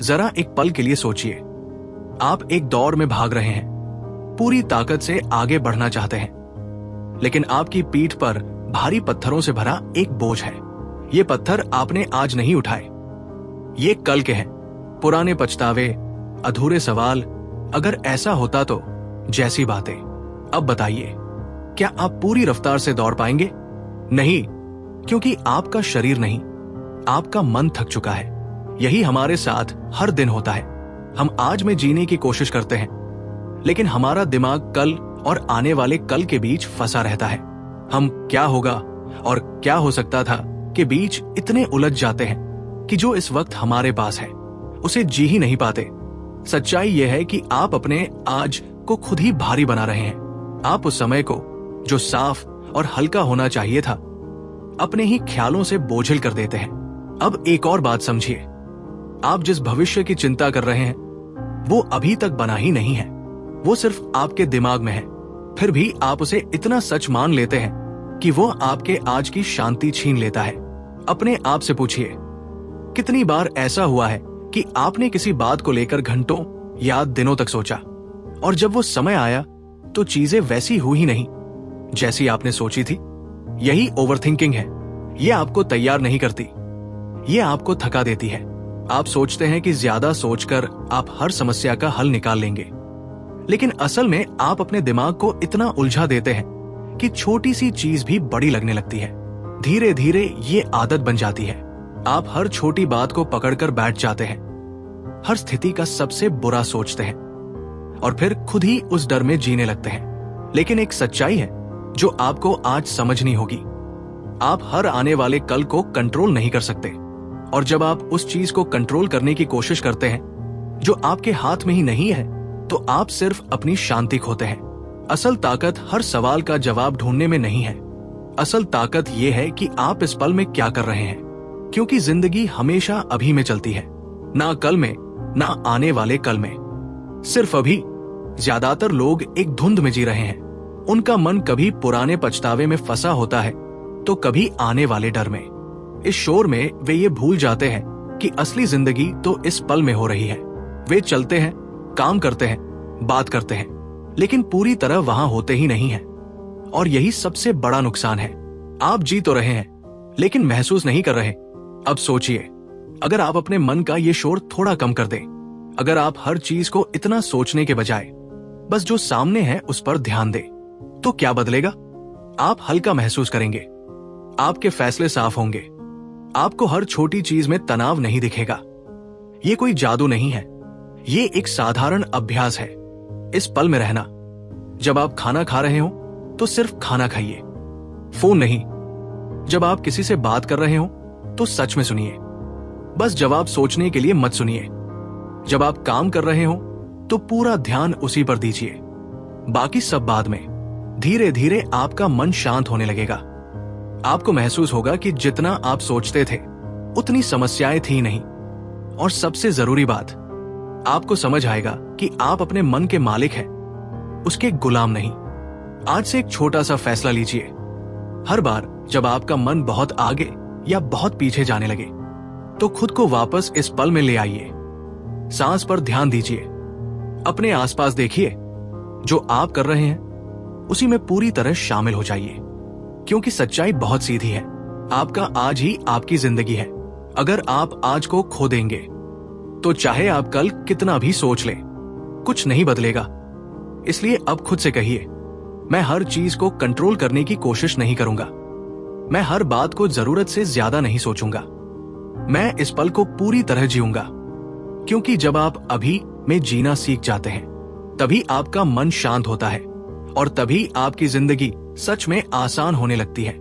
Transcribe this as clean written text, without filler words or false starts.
जरा एक पल के लिए सोचिए। आप एक दौड़ में भाग रहे हैं, पूरी ताकत से आगे बढ़ना चाहते हैं, लेकिन आपकी पीठ पर भारी पत्थरों से भरा एक बोझ है। ये पत्थर आपने आज नहीं उठाए, ये कल के हैं। पुराने पछतावे, अधूरे सवाल। अगर ऐसा होता तो जैसी बातें। अब बताइए, क्या आप पूरी रफ्तार से दौड़ पाएंगे? नहीं, क्योंकि आपका शरीर नहीं, आपका मन थक चुका है। यही हमारे साथ हर दिन होता है। हम आज में जीने की कोशिश करते हैं, लेकिन हमारा दिमाग कल और आने वाले कल के बीच फंसा रहता है। हम क्या होगा और क्या हो सकता था के बीच इतने उलझ जाते हैं कि जो इस वक्त हमारे पास है उसे जी ही नहीं पाते। सच्चाई यह है कि आप अपने आज को खुद ही भारी बना रहे हैं। आप उस समय को जो साफ और हल्का होना चाहिए था, अपने ही ख्यालों से बोझिल कर देते हैं। अब एक और बात समझिए, आप जिस भविष्य की चिंता कर रहे हैं वो अभी तक बना ही नहीं है, वो सिर्फ आपके दिमाग में है। फिर भी आप उसे इतना सच मान लेते हैं कि वो आपके आज की शांति छीन लेता है। अपने आप से पूछिए, कितनी बार ऐसा हुआ है कि आपने किसी बात को लेकर घंटों या दिनों तक सोचा, और जब वो समय आया तो चीजें वैसी हुई ही नहीं जैसी आपने सोची थी। यही ओवरथिंकिंग है। ये आपको तैयार नहीं करती, ये आपको थका देती है। आप सोचते हैं कि ज्यादा सोचकर आप हर समस्या का हल निकाल लेंगे, लेकिन असल में आप अपने दिमाग को इतना उलझा देते हैं कि छोटी सी चीज भी बड़ी लगने लगती है। धीरे धीरे ये आदत बन जाती है। आप हर छोटी बात को पकड़कर बैठ जाते हैं, हर स्थिति का सबसे बुरा सोचते हैं और फिर खुद ही उस डर में जीने लगते हैं। लेकिन एक सच्चाई है जो आपको आज समझनी होगी, आप हर आने वाले कल को कंट्रोल नहीं कर सकते। और जब आप उस चीज को कंट्रोल करने की कोशिश करते हैं जो आपके हाथ में ही नहीं है, तो आप सिर्फ अपनी शांति खोते हैं। असल ताकत हर सवाल का जवाब ढूंढने में नहीं है। असल ताकत यह है कि आप इस पल में क्या कर रहे हैं, क्योंकि जिंदगी हमेशा अभी में चलती है, ना कल में, ना आने वाले कल में, सिर्फ अभी। ज्यादातर लोग एक धुंध में जी रहे हैं। उनका मन कभी पुराने पछतावे में फंसा होता है तो कभी आने वाले डर में। इस शोर में वे ये भूल जाते हैं कि असली जिंदगी तो इस पल में हो रही है। वे चलते हैं, काम करते हैं, बात करते हैं, लेकिन पूरी तरह वहां होते ही नहीं हैं। और यही सबसे बड़ा नुकसान है। आप जी तो रहे हैं, लेकिन महसूस नहीं कर रहे। अब सोचिए, अगर आप अपने मन का ये शोर थोड़ा कम कर दें, अगर आप हर चीज को इतना सोचने के बजाय बस जो सामने है उस पर ध्यान दें, तो क्या बदलेगा? आप हल्का महसूस करेंगे, आपके फैसले साफ होंगे, आपको हर छोटी चीज में तनाव नहीं दिखेगा। ये कोई जादू नहीं है, ये एक साधारण अभ्यास है। इस पल में रहना। जब आप खाना खा रहे हो तो सिर्फ खाना खाइए, फोन नहीं। जब आप किसी से बात कर रहे हो तो सच में सुनिए, बस जवाब सोचने के लिए मत सुनिए। जब आप काम कर रहे हो तो पूरा ध्यान उसी पर दीजिए, बाकी सब बाद में। धीरे धीरे आपका मन शांत होने लगेगा। आपको महसूस होगा कि जितना आप सोचते थे उतनी समस्याएं थी नहीं। और सबसे जरूरी बात, आपको समझ आएगा कि आप अपने मन के मालिक हैं, उसके गुलाम नहीं। आज से एक छोटा सा फैसला लीजिए। हर बार जब आपका मन बहुत आगे या बहुत पीछे जाने लगे तो खुद को वापस इस पल में ले आइए। सांस पर ध्यान दीजिए, अपने आसपास देखिए, जो आप कर रहे हैं उसी में पूरी तरह शामिल हो जाइए। क्योंकि सच्चाई बहुत सीधी है, आपका आज ही आपकी जिंदगी है। अगर आप आज को खो देंगे तो चाहे आप कल कितना भी सोच लें, कुछ नहीं बदलेगा। इसलिए अब खुद से कहिए, मैं हर चीज को कंट्रोल करने की कोशिश नहीं करूंगा। मैं हर बात को जरूरत से ज्यादा नहीं सोचूंगा। मैं इस पल को पूरी तरह जीऊंगा। क्योंकि जब आप अभी में जीना सीख जाते हैं, तभी आपका मन शांत होता है और तभी आपकी जिंदगी सच में आसान होने लगती है।